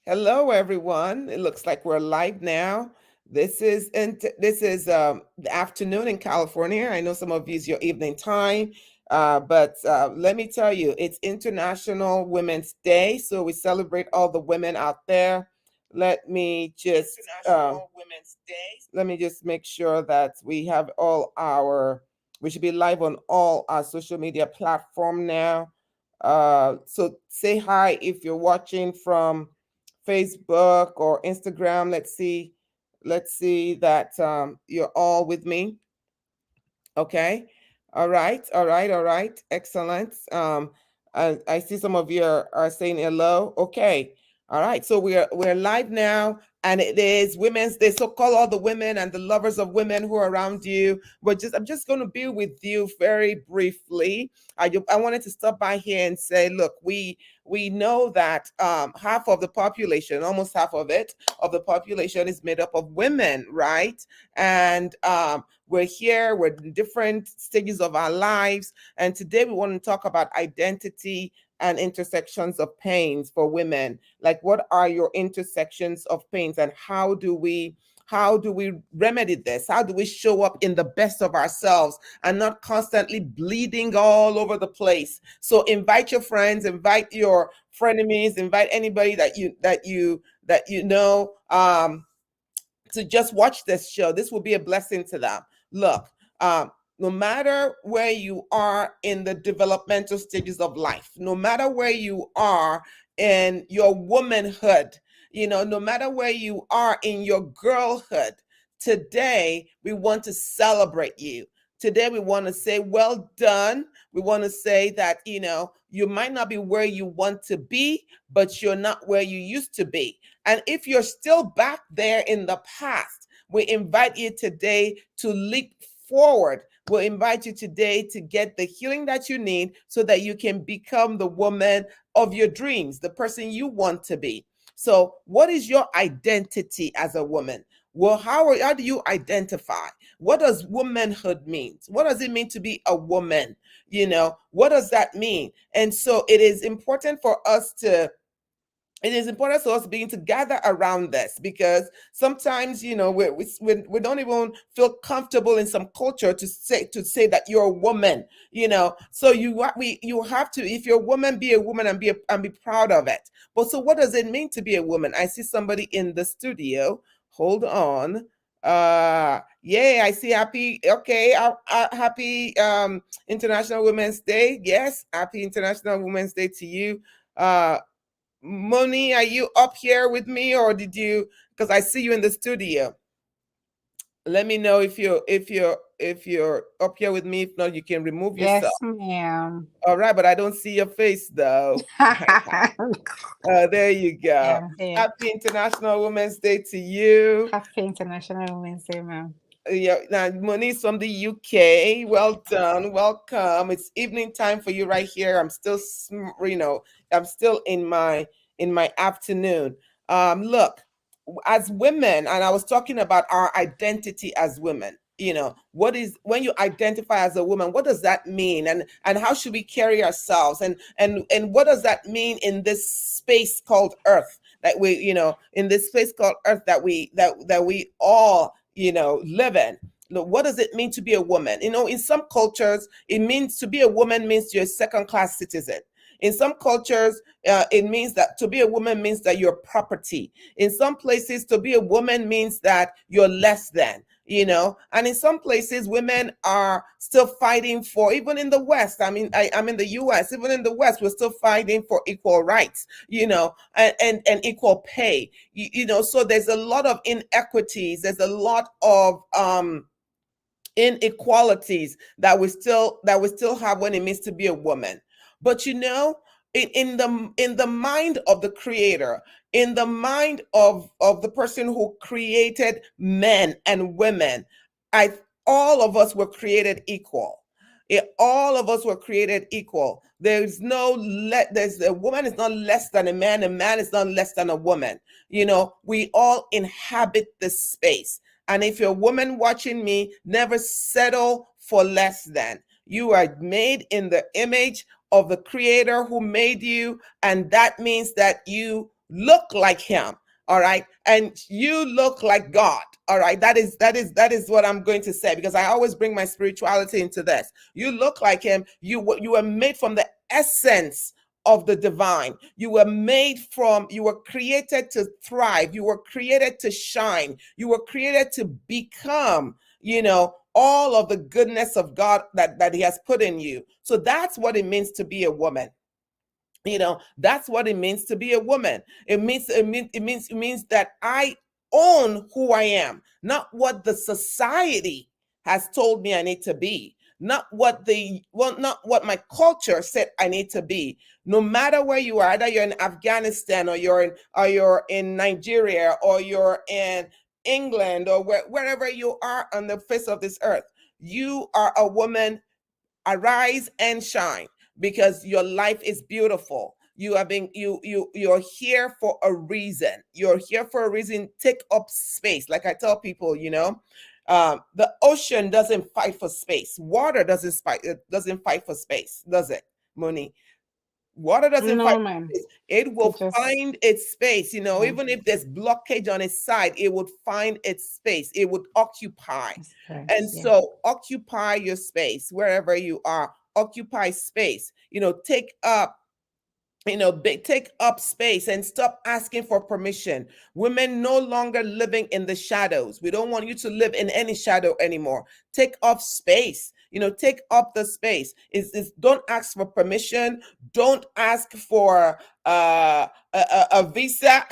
Hello, everyone. It looks like we're live now. This is the afternoon in California. I know some of you is your evening time, but let me tell you, it's International Women's Day, so we celebrate all the women out there. Let me just let me just make sure that we have all our. We should be live on all our social media platform now. So say hi if you're watching from Facebook or Instagram. Let's see that you're all with me. Okay. All right. All right. All right. Excellent. I see some of you are saying hello. Okay. All right. So we're live now, and it is Women's Day. So call all the women and the lovers of women who are around you. I'm just going to be with you very briefly. I wanted to stop by here and say, look, we know that half of the population, almost half of the population, is made up of women, right? And we're here, we're in different stages of our lives. And today we want to talk about identity and intersections of pains for women. Like, what are your intersections of pains, and how do we remedy this? How do we show up in the best of ourselves and not constantly bleeding all over the place? So invite your friends, invite your frenemies, invite anybody that you know, to just watch this show. This will be a blessing to them. Look, no matter where you are in the developmental stages of life, no matter where you are in your womanhood, no matter where you are in your girlhood, today we want to celebrate you. Today we want to say, well done. We want to say that, you might not be where you want to be, but you're not where you used to be. And if you're still back there in the past, we invite you today to leap forward. We'll invite you today to get the healing that you need so that you can become the woman of your dreams, the person you want to be. So, what is your identity as a woman? Well, how do you identify? What does womanhood mean? What does it mean to be a woman? What does that mean? And so it is important for us being to gather around this, because sometimes we don't even feel comfortable in some culture to say that you're a woman. So you have to, if you're a woman, be a woman, and be proud of it. But so what does it mean to be a woman? I see somebody in the studio. Hold on. Yay, I see. Happy, okay. Happy International Women's Day. Yes, happy International Women's Day to you. Moni, are you up here with me, or did you? Because I see you in the studio. Let me know if you're up here with me. If not, you can remove yourself. Yes, ma'am. All right, but I don't see your face though. There you go. Yeah, yeah. Happy International Women's Day to you. Happy International Women's Day, ma'am. Yeah, now Moni's from the UK. Well done, welcome. It's evening time for you right here. I'm still in my afternoon. Look, as women, and I was talking about our identity as women. What is, when you identify as a woman, what does that mean, and how should we carry ourselves, and what does that mean in this space called Earth, that in this space called Earth that we all live in. Look, what does it mean to be a woman? In some cultures, it means to be a woman means you're a second class citizen. In some cultures, it means that to be a woman means that you're property. In some places, to be a woman means that you're less than. And in some places, women are still fighting for, even in the West. I mean, I'm in the US. Even in the West, we're still fighting for equal rights, and equal pay. So there's a lot of inequities. There's a lot of inequalities that we still have when it means to be a woman. But in the mind of the creator, in the mind of the person who created men and women, I all of us were created equal. All of us were created equal. There's a woman is not less than a man is not less than a woman. We all inhabit this space. And if you're a woman watching me, never settle for less than. You are made in the image of the creator who made you, and that means that you look like him. All right, and you look like God. All right, that is what I'm going to say, because I always bring my spirituality into this. You look like him. You were made from the essence of the divine. You were created to thrive. You were created to shine. You were created to become, all of the goodness of God that he has put in you. So that's what it means to be a woman. That's what it means to be a woman. It means that I own who I am, not what the society has told me I need to be, not what my culture said I need to be. No matter where you are, either you're in Afghanistan, or you're in Nigeria, or you're in England, or wherever you are on the face of this earth, you are a woman. Arise and shine, because your life is beautiful. You're here for a reason. You're here for a reason. Take up space. Like I tell people, the ocean doesn't fight for space. Water doesn't fight for space, does it, Moni? Water doesn't fight No, for ma'am. space. It They will just, find its space. yeah, Even if there's blockage on its side, it would find its space. It would occupy. And space. Yeah. so occupy your space wherever you are. Occupy space. Take up space and stop asking for permission. Women no longer living in the shadows. We don't want you to live in any shadow anymore. Take up space. Take up the space. Is Don't ask for permission. Don't ask for a visa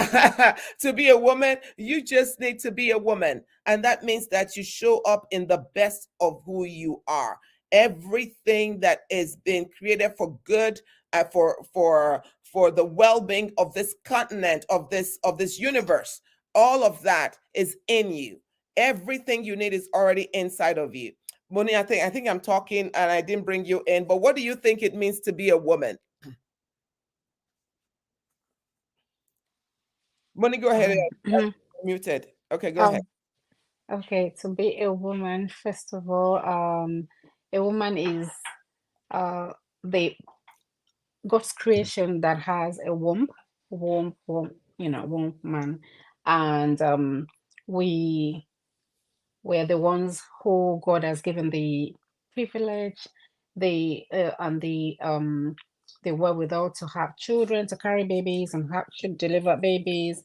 to be a woman. You just need to be a woman, and that means that you show up in the best of who you are. Everything that is being created for good, for the well-being of this continent, of this universe, all of that is in you. Everything you need is already inside of you. Moni, I think I'm talking and I didn't bring you in, but what do you think it means to be a woman? Moni, go ahead. Um, Muted. Okay, go ahead. um, okay, to be a woman, first of all, a woman is uh the God's creation that has a womb man, and we we're the ones who God has given the privilege, and the wherewithal to have children, to carry babies, and to deliver babies,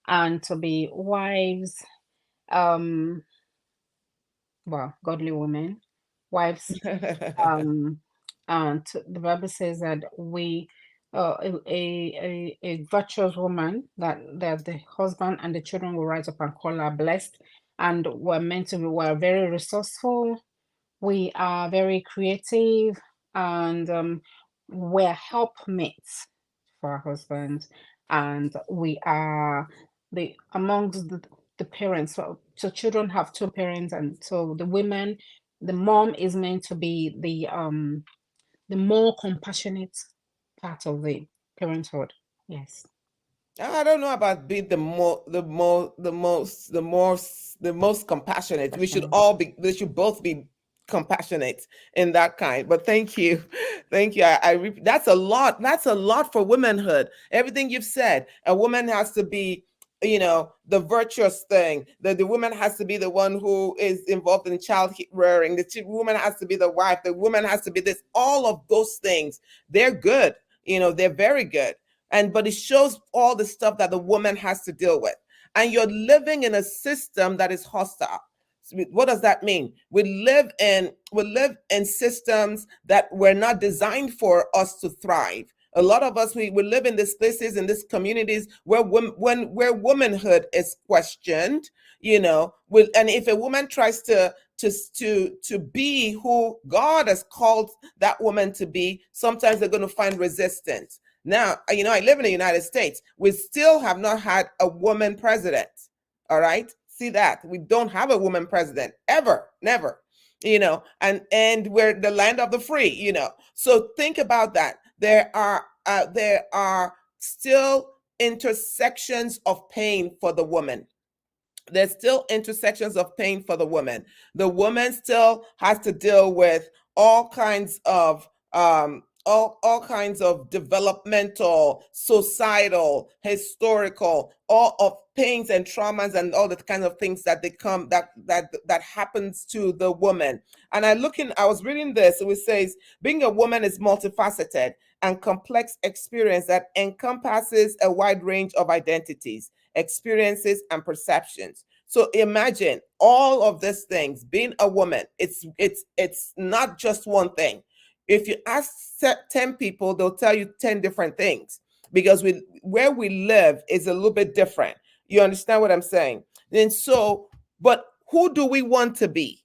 and to be wives. Um, well, godly women, wives. Um, and the Bible says that a virtuous woman, that the husband and the children will rise up and call her blessed, and we're very resourceful, we are very creative, and we're helpmates for our husbands, and we are amongst the parents. So children have two parents, and so the mom is meant to be the more compassionate part of the parenthood. Yes, I don't know about being the most compassionate. We should passionate. all be. We should both be compassionate in that kind. But thank you, thank you. That's a lot. That's a lot for womanhood. Everything you've said. A woman has to be, the virtuous thing. The woman has to be the one who is involved in child rearing. The woman has to be the wife. The woman has to be this. All of those things, they're good. They're very good, but it shows all the stuff that the woman has to deal with. And you're living in a system that is hostile. So what does that mean? We live in systems that were not designed for us to thrive. A lot of us, we live in these places, in these communities where where womanhood is questioned. And if a woman tries to be who God has called that woman to be, sometimes they're going to find resistance. Now, I live in the United States. We still have not had a woman president. All right. See that? We don't have a woman president ever, never. And we're the land of the free. So think about that. There are still intersections of pain for the woman. There's still intersections of pain for the woman. The woman still has to deal with all kinds of all kinds of developmental, societal, historical, all of pains and traumas and all the kinds of things that they come that happens to the woman. And I was reading this. It says being a woman is multifaceted and complex experience that encompasses a wide range of identities, experiences, and perceptions. So imagine all of these things. Being a woman, it's not just one thing. If you ask 10 people, they'll tell you 10 different things, because where we live is a little bit different. You understand what I'm saying? And so, but who do we want to be?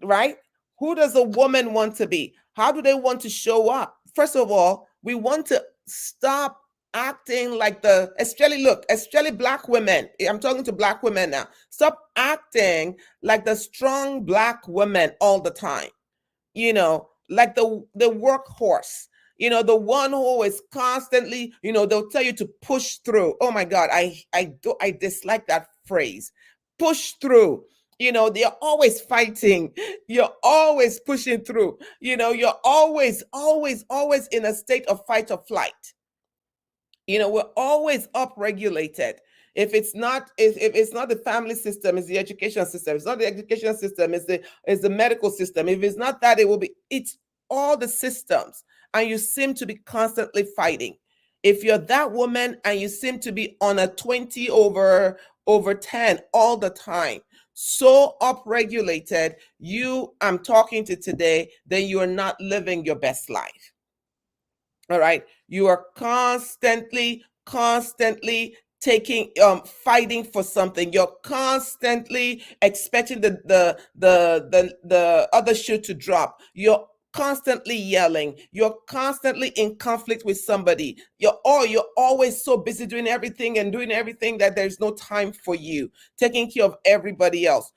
Right? Who does a woman want to be? How do they want to show up? First of all, we want to stop acting like especially black women. I'm talking to black women now. Stop acting like the strong black women all the time, like the workhorse, the one who is constantly, they'll tell you to push through. Oh my God, I dislike that phrase. Push through. They're always fighting. You're always pushing through. You're always in a state of fight or flight. We're always upregulated. If it's not the family system, it's the education system. It's not the education system, it's the medical system. If it's not that, it's all the systems, and you seem to be constantly fighting. If you're that woman and you seem to be on a 20 over 10 all the time, so upregulated, I'm talking to today, then you are not living your best life. All right. You are constantly taking fighting for something. You're constantly expecting the other shoe to drop. You're constantly yelling. You're constantly in conflict with somebody. You're always so busy doing everything that there's no time for you, taking care of everybody else.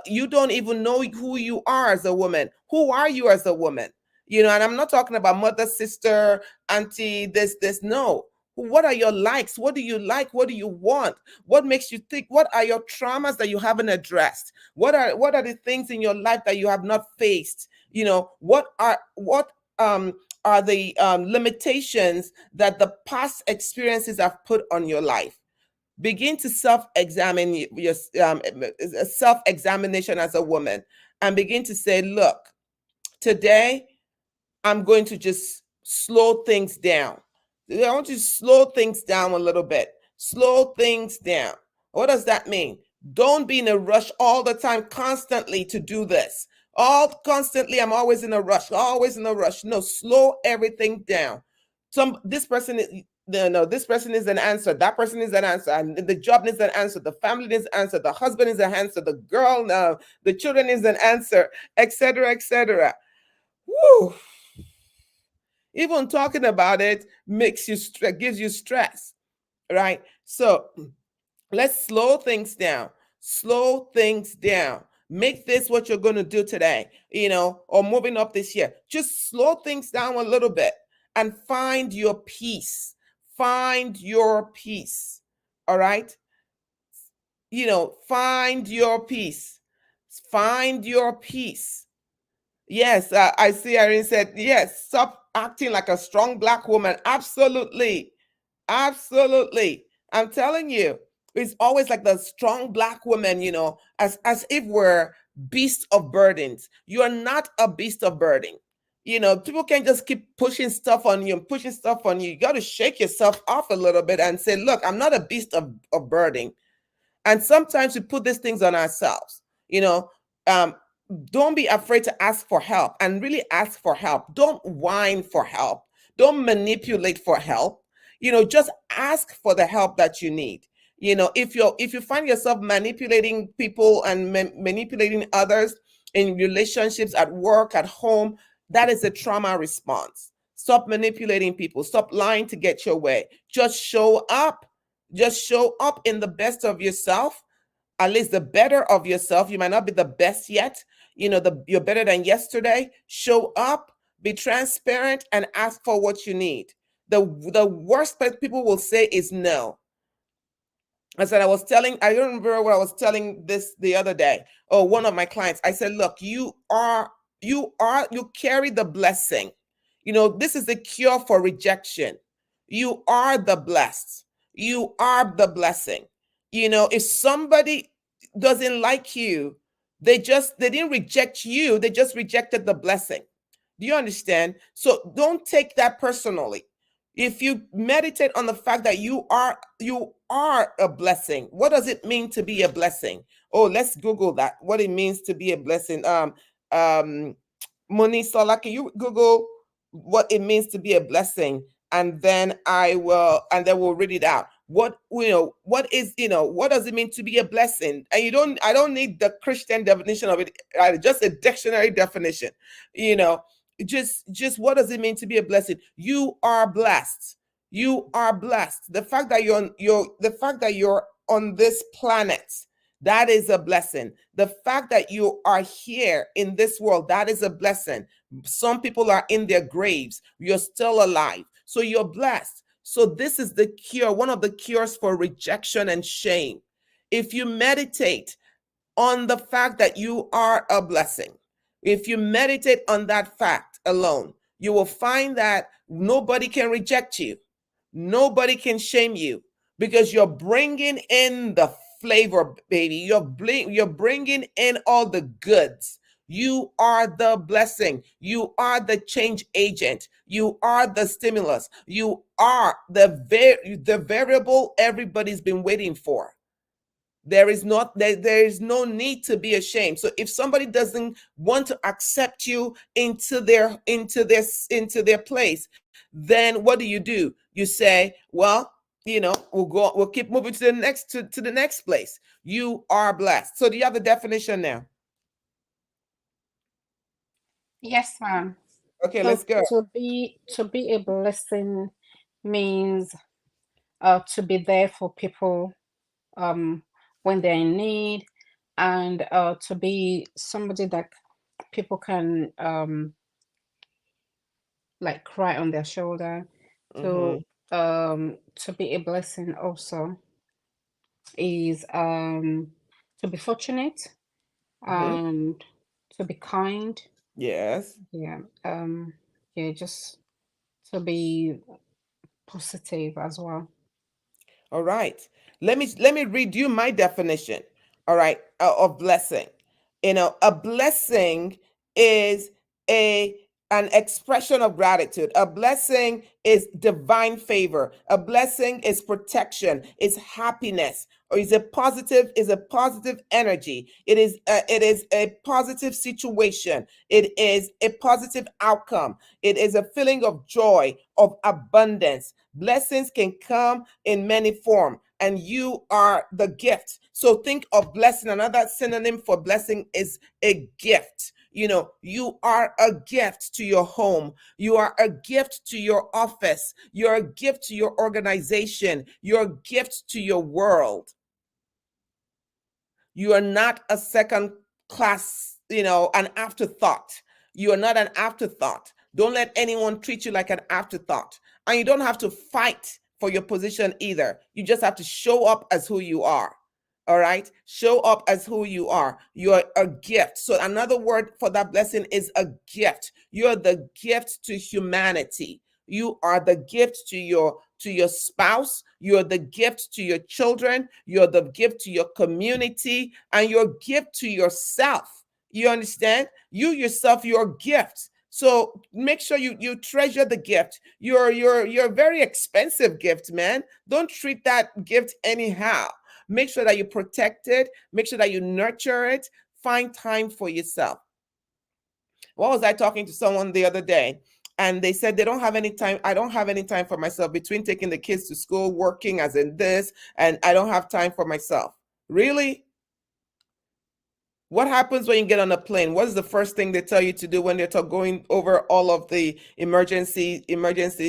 You don't even know who you are as a woman. Who are you as a woman? And I'm not talking about mother, sister, auntie, this. No. What are your likes? What do you like? What do you want? What makes you think? What are your traumas that you haven't addressed? What are the things in your life that you have not faced? What are the limitations that the past experiences have put on your life? Begin to self-examine your self-examination as a woman, and begin to say, look, today I'm going to just slow things down. I want you to slow things down a little bit. Slow things down. What does that mean? Don't be in a rush all the time, constantly to do this. Constantly, I'm always in a rush, always in a rush. No, slow everything down. This person is, no, this person is an answer. That person is an answer. And the job needs an answer. The family needs an answer. The husband is an answer. The girl, no, the children is an answer, etc., etc. Woo. Even talking about it gives you stress, right? So let's slow things down. Slow things down. Make this what you're going to do today, or moving up this year. Just slow things down a little bit and find your peace. Find your peace. All right? Find your peace. Find your peace. Yes, I see Irene said, yes, stop acting like a strong black woman. Absolutely. Absolutely. I'm telling you, it's always like the strong black woman, as if we're beasts of burdens. You are not a beast of burden. People can't just keep pushing stuff on you and pushing stuff on you. You got to shake yourself off a little bit and say, look, I'm not a beast of burden. And sometimes we put these things on ourselves. Um, don't be afraid to ask for help, and really ask for help. Don't whine for help. Don't manipulate for help. Just ask for the help that you need. If you find yourself manipulating people and manipulating others in relationships, at work, at home, that is a trauma response. Stop manipulating people. Stop lying to get your way. Just show up. Just show up in the best of yourself, at least the better of yourself. You might not be the best yet. You're better than yesterday. Show up, be transparent, and ask for what you need. The worst that people will say is no. I don't remember what I was telling this the other day. One of my clients, I said, look, you carry the blessing. This is the cure for rejection. You are the blessed. You are the blessing. If somebody doesn't like you, they didn't reject you, they just rejected the blessing. Do you understand? So don't take that personally. If you meditate on the fact that you are a blessing, what does it mean to be a blessing? Oh, let's Google that. What it means to be a blessing. Um, Monisola, can you Google what it means to be a blessing? And then we'll read it out. What does it mean to be a blessing? And I don't need the Christian definition of it, just a dictionary definition. You know, just what does it mean to be a blessing? You are blessed. You are blessed. The fact that you're on this planet, that is a blessing. The fact that you are here in this world, that is a blessing. Some people are in their graves. You're still alive. So you're blessed. So this is the cure, one of the cures for rejection and shame. If you meditate on the fact that you are a blessing, if you meditate on that fact alone, you will find that nobody can reject you. Nobody can shame you because you're bringing in the flavor, baby. You're bringing in all the goods. You are the blessing. You are the change agent. You are the stimulus. You are the variable everybody's been waiting for. There is no need to be ashamed. So if somebody doesn't want to accept you into their place, then what do? You say, well, we'll keep moving to the next place. You are blessed. So do you have the definition now? Yes, ma'am. Okay, let's So go. to be a blessing means to be there for people um when they're in need, and to be somebody that people can like cry on their shoulder. Mm-hmm. To be a blessing also is to be fortunate Mm-hmm. and to be kind. Yes. Yeah. Yeah, just to be positive as well. All right. Let me read you my definition. All right, of blessing. A blessing is a an expression of gratitude. A blessing is divine favor. A blessing is protection, is happiness, or is a positive energy. It is a positive situation. It is a positive outcome. It is a feeling of joy, of abundance. Blessings can come in many forms, and you are the gift. So think of blessing. Another synonym for blessing is a gift. You are a gift to your home. You are a gift to your office. You're a gift to your organization. You're a gift to your world. You are not a second class, an afterthought. You are not an afterthought. Don't let anyone treat you like an afterthought. And you don't have to fight for your position either. You just have to show up as who you are. All right? Show up as who you are. You're a gift. So another word for that blessing is a gift. You're the gift to humanity. You are the gift to your spouse. You're the gift to your children. You're the gift to your community, and your gift to yourself. You understand? You yourself, your gift. So make sure you treasure the gift. You're a very expensive gift, man. Don't treat that gift anyhow. Make sure that you protect it. Make sure that you nurture it. Find time for yourself. What was I talking to someone the other day? And they said they don't have any time. I don't have any time for myself between taking the kids to school, working as in this, and I don't have time for myself. Really? What happens when you get on a plane? What is the first thing they tell you to do when they're going over all of the emergency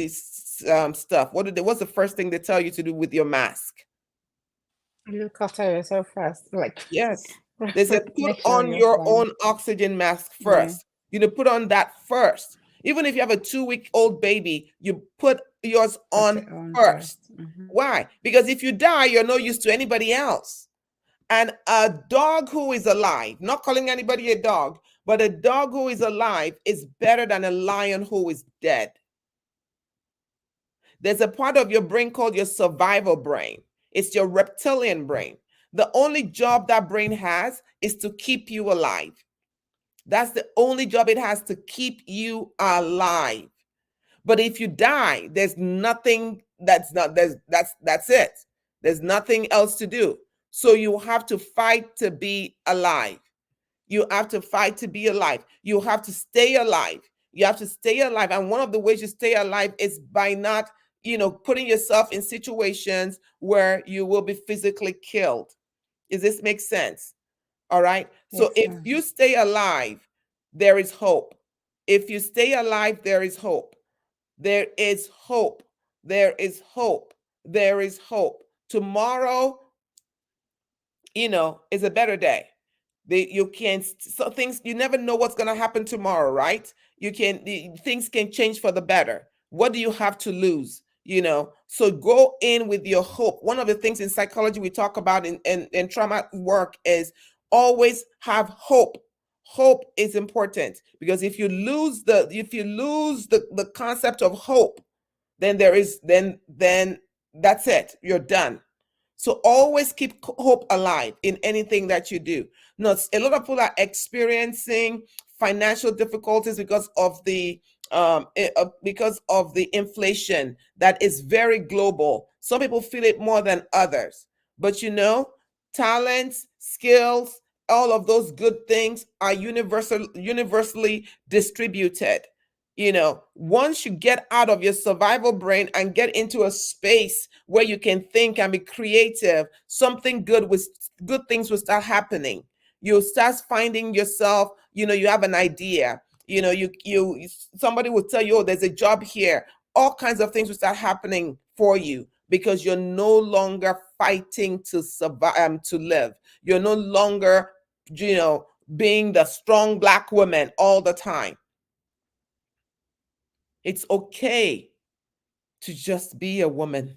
stuff? What's the first thing they tell you to do with your mask? Look after yourself first. Like, Yes. They said put make sure on you're your fine. own oxygen mask Yeah, first. Put on that first. Even if you have a 2-week-old baby, you put yours put on it on first. first. Hmm. Why? Because if you die, you're no use to anybody else. And a dog who is alive, not calling anybody a dog, But a dog who is alive is better than a lion who is dead. There's a part of your brain called your survival brain. It's your reptilian brain. The only job that brain has is to keep you alive. That's the only job it has, to keep you alive. But if you die, there's nothing that's not that's it. There's nothing else to do. So you have to fight to be alive. You have to fight to be alive. You have to stay alive. You have to stay alive. And one of the ways you stay alive is by not, putting yourself in situations where you will be physically killed. Does this make sense? All right. So Yes, if ma'am. you stay alive, there is hope. If you stay alive, there is hope. There is hope. There is hope. There is hope. Tomorrow, is a better day. You can, so things, you never know what's going to happen tomorrow, right? Things can change for the better. What do you have to lose? So go in with your hope. One of the things in psychology we talk about in trauma work is always have hope. Hope is important, because if you lose the concept of hope, then that's it, you're done. So always keep hope alive in anything that you do. Now, a lot of people are experiencing financial difficulties because of the inflation that is very global. Some people feel it more than others. But talents, skills, all of those good things are universally distributed. Once you get out of your survival brain and get into a space where you can think and be creative, good things will start happening. You'll start finding yourself, you have an idea, somebody will tell you, oh, there's a job here. All kinds of things will start happening for you, because you're no longer fighting to survive, to live. You're no longer, being the strong Black woman all the time. It's okay to just be a woman.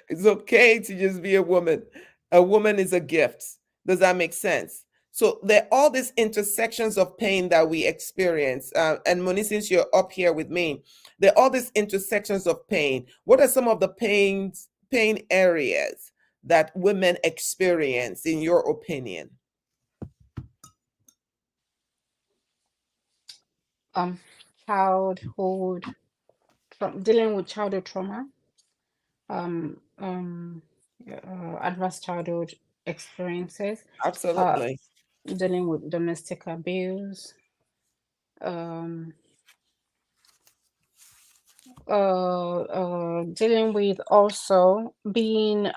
It's okay to just be a woman. A woman is a gift. Does that make sense? So there are all these intersections of pain that we experience. And Moni, since you're up here with me, there are all these intersections of pain. What are some of the pain areas that women experience, in your opinion? Um, childhood, dealing with childhood trauma, um, um, adverse childhood experiences, uh, Absolutely. dealing with domestic abuse, um, dealing with also being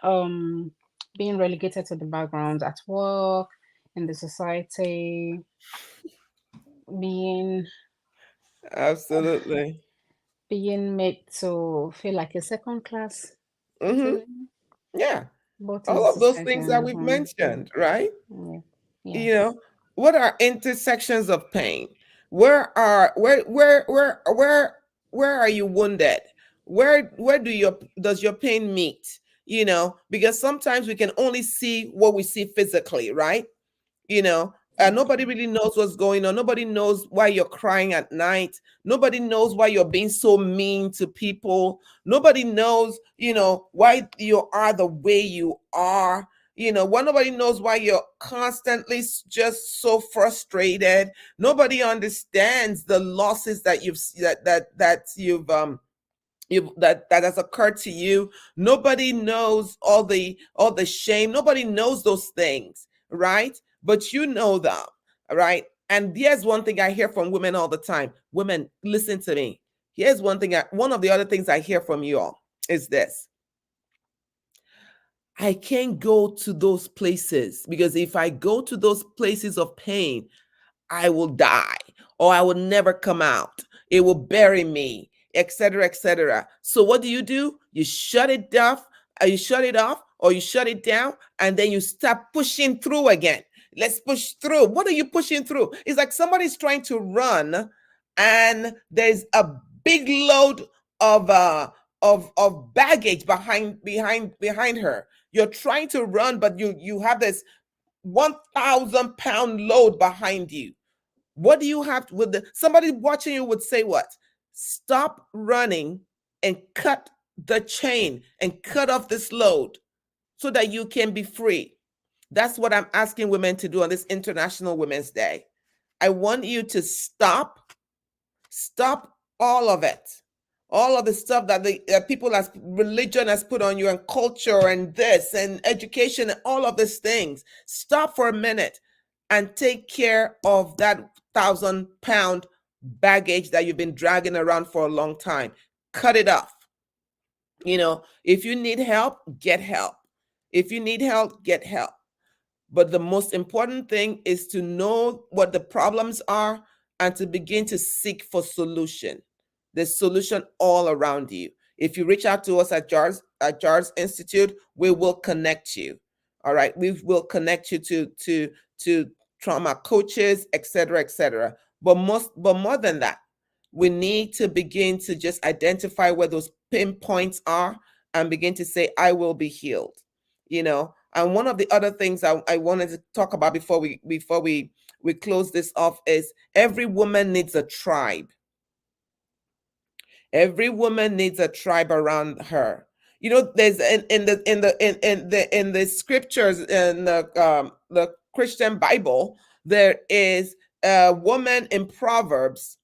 relegated to the background at work, in the society, being Absolutely. being made to feel like a second class Mm-hmm. citizen, Yeah. both in the All of those society things and that at we've home. mentioned, right? Yeah. you Yes. know what are intersections of pain? Where are you wounded? Where does your pain meet? Because sometimes we can only see what we see physically, right? Nobody Okay. really knows what's going on. Nobody knows why you're crying at night. Nobody knows why you're being so mean to people. Nobody knows, why you are the way you are. Nobody knows why you're constantly just so frustrated. Nobody understands the losses that that has occurred to you. Nobody knows all the shame. Nobody knows those things, right? But you know them, right? And here's one thing I hear from women all the time. Women, listen to me. Here's one of the other things I hear from you all is this: I can't go to those places, because if I go to those places of pain, I will die, or I will never come out. It will bury me, etc., etc. So what do? You shut it off, you shut it off, or you shut it down, and then you start pushing through again. Let's push through. What are you pushing through? It's like somebody's trying to run, and there's a big load of baggage behind her. You're trying to run, but you have this 1,000-pound load behind you. What do you have with the somebody watching you would say what? Stop running and cut the chain and cut off this load so that you can be free. That's what I'm asking women to do on this International Women's Day. I want you to stop all of it, all of the stuff that the people as religion has put on you, and culture and this and education and all of these things. Stop for a minute and take care of that 1,000 pound baggage that you've been dragging around for a long time. Cut it off. If you need help, get help. If you need help, get help. But the most important thing is to know what the problems are and to begin to seek for solution. There's solution all around you. If you reach out to us at JARS Institute, we will connect you. All right, we will connect you to trauma coaches, etc., etc. But more than that, we need to begin to just identify where those pinpoints are and begin to say, I will be healed. And one of the other things I wanted to talk about before we close this off is every woman needs a tribe. Every woman needs a tribe around her. There's in the scriptures in the Christian Bible, there is a woman in Proverbs,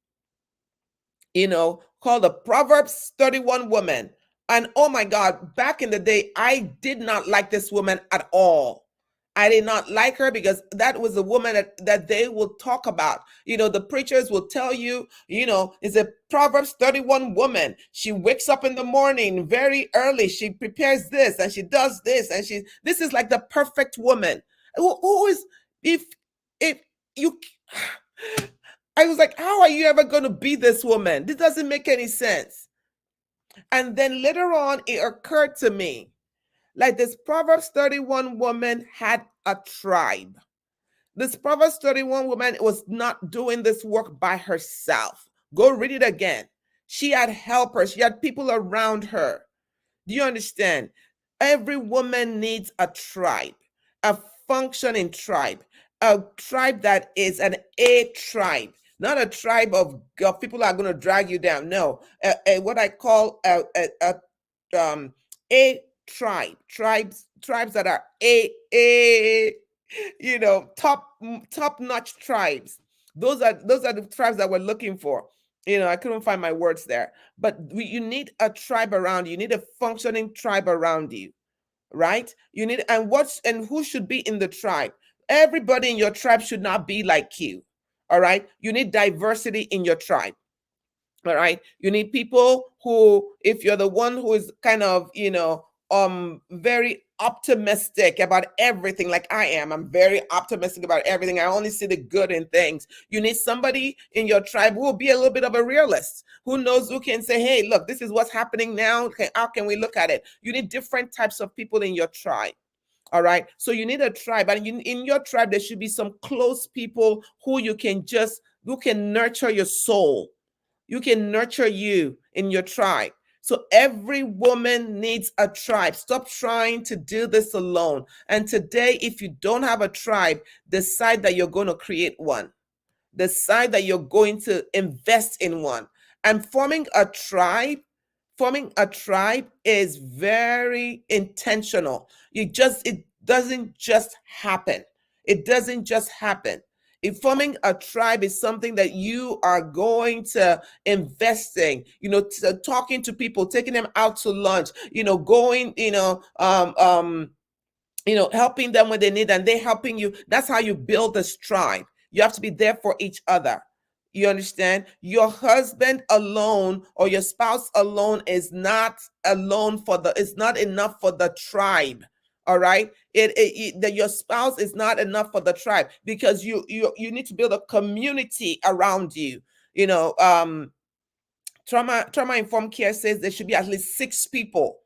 called the Proverbs 31 woman. And oh my God, back in the day, I did not like this woman at all. I did not like her because that was a woman that they will talk about. The preachers will tell you, is a Proverbs 31 woman. She wakes up in the morning very early. She prepares this and she does this. And this is like the perfect woman. Who is, if you, I was like, how are you ever going to be this woman? This doesn't make any sense. And then later on, it occurred to me, like this Proverbs 31 woman had a tribe. This Proverbs 31 woman was not doing this work by herself. Go read it again. She had helpers. She had people around her. Do you understand? Every woman needs a tribe, a functioning tribe, a tribe that is an A tribe, not a tribe of people who are going to drag you down. No, what I call a tribes that are a top notch tribes. Those are the tribes that we're looking for. I couldn't find my words there, but you need a tribe around you. You need a functioning tribe around you, right? You need and who should be in the tribe? Everybody in your tribe should not be like you. All right, you need diversity in your tribe. All right, you need people who, if you're the one who is kind of very optimistic about everything, like I'm very optimistic about everything. I only see the good in things. You need somebody in your tribe who will be a little bit of a realist, who can say, hey, look, this is what's happening now. Okay, how can we look at it? You need different types of people in your tribe. All right, so you need a tribe, and in your tribe there should be some close people who can nurture your soul. You can nurture you in your tribe. So every woman needs a tribe. Stop trying to do this alone. And today, if you don't have a tribe, decide that you're going to create one. Decide that you're going to invest in one. And forming a tribe is very intentional. It doesn't just happen. It doesn't just happen. If forming a tribe is something that you are going to invest in, talking to people, taking them out to lunch, going, helping them when they need, and they helping you. That's how you build this tribe. You have to be there for each other. You understand? Your husband alone or your spouse alone is not it's not enough for the tribe. All right, that your spouse is not enough for the tribe, because you need to build a community around you. Trauma informed care says there should be at least 6 people,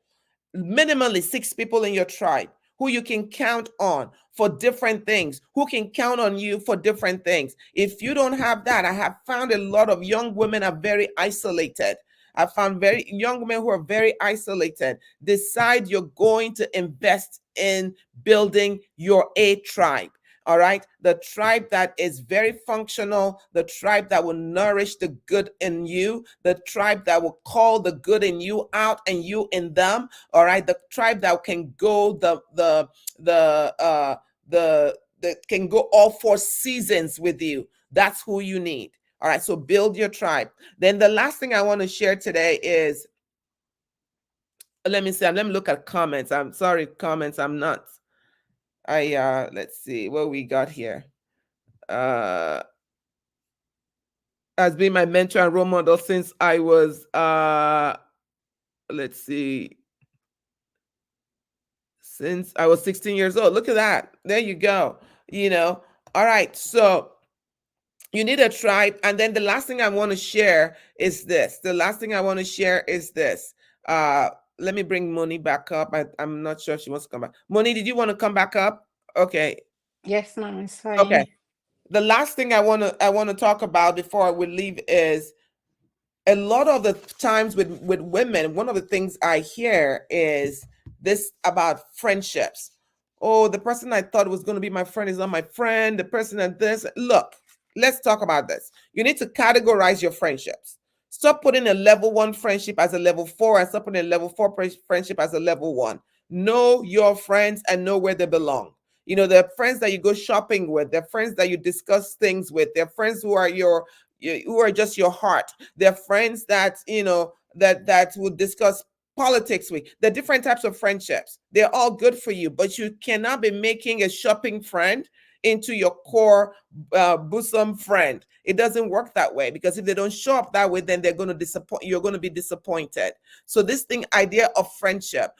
minimally 6 people in your tribe who you can count on for different things, who can count on you for different things. If you don't have that, I have found a lot of young women are very isolated. I found very young women who are very isolated. Decide you're going to invest in building your A tribe. All right. The tribe that is very functional, the tribe that will nourish the good in you, the tribe that will call the good in you out and you in them. All right. The tribe that can go the can go all 4 seasons with you. That's who you need. All right. So build your tribe. Then the last thing I want to share today is, let me see. Let me look at comments. I'm sorry, comments. I'm not. Let's see what we got here. Has been my mentor and role model since I was let's see, since I was 16 years old. Look at that. There you go. You know. All right. So you need a tribe. And then the last thing I want to share is this. The last thing I want to share is this. Let me bring Moni back up. I'm not sure if she wants to come back. Moni, did you want to come back up? Okay. Yes, ma'am, it's Okay. fine. The last thing I want to talk about before we leave is, a lot of the times with women, one of the things I hear is this about friendships. Oh, the person I thought was going to be my friend is not my friend. The person that this. Look, let's talk about this. You need to categorize your friendships. Stop putting a level 1 friendship as a level 4 and stop putting a level 4 friendship as a level 1. Know your friends and know where they belong. You know, the friends that you go shopping with, the friends that you discuss things with, they're friends who are just your heart. They're friends that, that will discuss politics with. The different types of friendships, they're all good for you, but you cannot be making a shopping friend into your core bosom friend. It doesn't work that way, because if they don't show up that way, then they're going to disappoint. You're going to be disappointed. So this idea of friendship,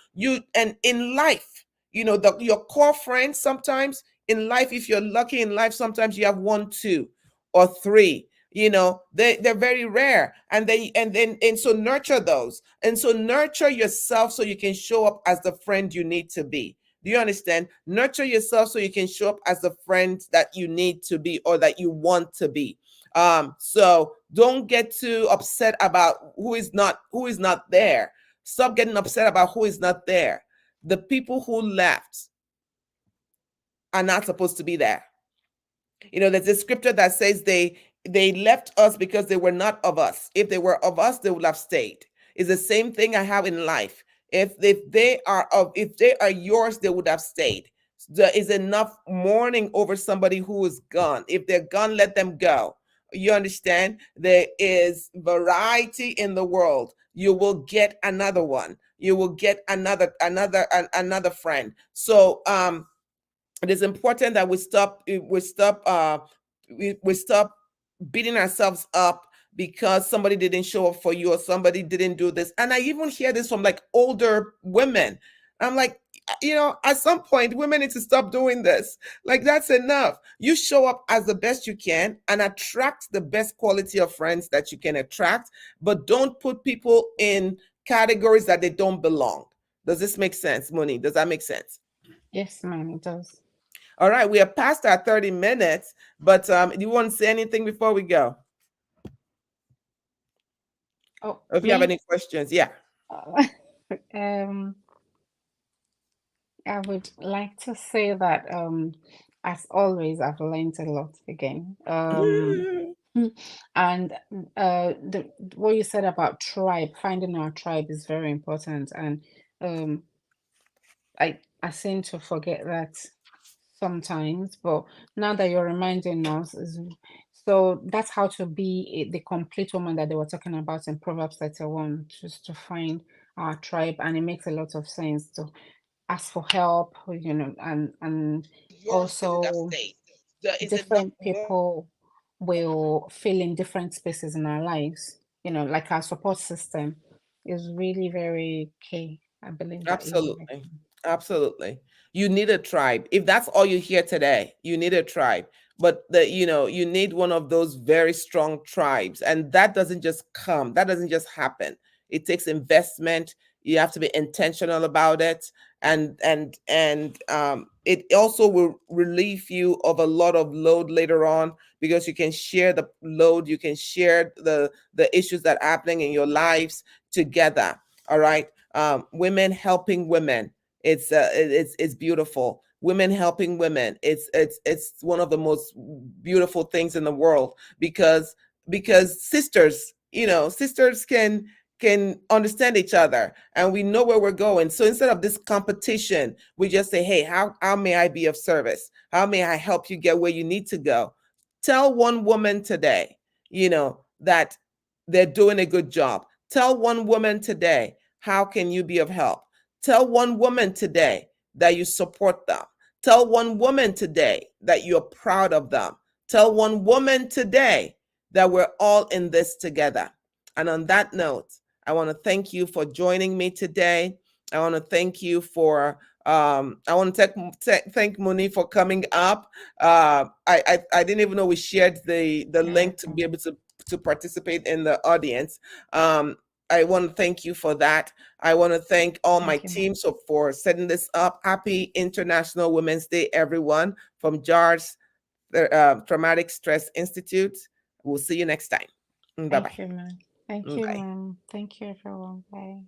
and in life, your core friends, sometimes in life, if you're lucky in life, sometimes you have 1, 2, or 3. They're very rare, and so nurture those, and so nurture yourself so you can show up as the friend you need to be. Do you understand? Nurture yourself so you can show up as the friend that you need to be, or that you want to be. So don't get too upset about who is not there. Stop getting upset about who is not there. The people who left are not supposed to be there. There's a scripture that says they left us because they were not of us. If they were of us, they would have stayed. It's the same thing I have in life. If they are yours, they would have stayed. There is enough mourning over somebody who is gone. If they're gone, let them go. You understand? There is variety in the world. You will get another one. You will get another friend. So it is important that we stop beating ourselves up because somebody didn't show up for you, or somebody didn't do this. And I even hear this from like older women. I'm like, at some point, women need to stop doing this. Like, that's enough. You show up as the best you can and attract the best quality of friends that you can attract, but don't put people in categories that they don't belong. Does this make sense, Moni? Does that make sense? Yes, ma'am, it does. All right, we are past our 30 minutes, but do you want to say anything before we go? Oh, Or if you have me? any questions, yeah. Uh, um, I would like to say that, as always, I've learned a lot again. And what you said about tribe, finding our tribe is very important. And um, I seem to forget that sometimes, but now that you're reminding us, so that's how to be the complete woman that they were talking about in Proverbs 31, just to find our tribe. And it makes a lot of sense to ask for help, and Yours, they would have also stayed. There is enough different more. people will fill in different spaces in our lives. Like our support system is really very key. I believe that is very Absolutely. key. Absolutely. You need a tribe. If that's all you hear today, you need a tribe. But you need one of those very strong tribes. And that doesn't just come, that doesn't just happen. It takes investment. You have to be intentional about it. And it also will relieve you of a lot of load later on, because you can share the load, you can share the issues that are happening in your lives together. All right. Women helping women It's beautiful. Women helping women. It's one of the most beautiful things in the world, because sisters, sisters can understand each other, and we know where we're going. So instead of this competition, we just say, hey, how may I be of service? How may I help you get where you need to go? Tell one woman today, that they're doing a good job. Tell one woman today, how can you be of help? Tell one woman today that you support them. Tell one woman today that you're proud of them. Tell one woman today that we're all in this together. And on that note, I want to thank you for joining me today. I want to thank you for I want to thank Moni for coming up. I didn't even know we shared the You're link to be welcome. able to participate in the audience. Um, I want to thank you for that. I want to thank all my Thank you, ma'am. teams for setting this up. Happy International Women's Day, everyone, from JARS Traumatic Stress Institute. We'll see you next time. Bye Thank bye. you, ma'am. Thank you, Bye. ma'am. Thank you, everyone. Bye.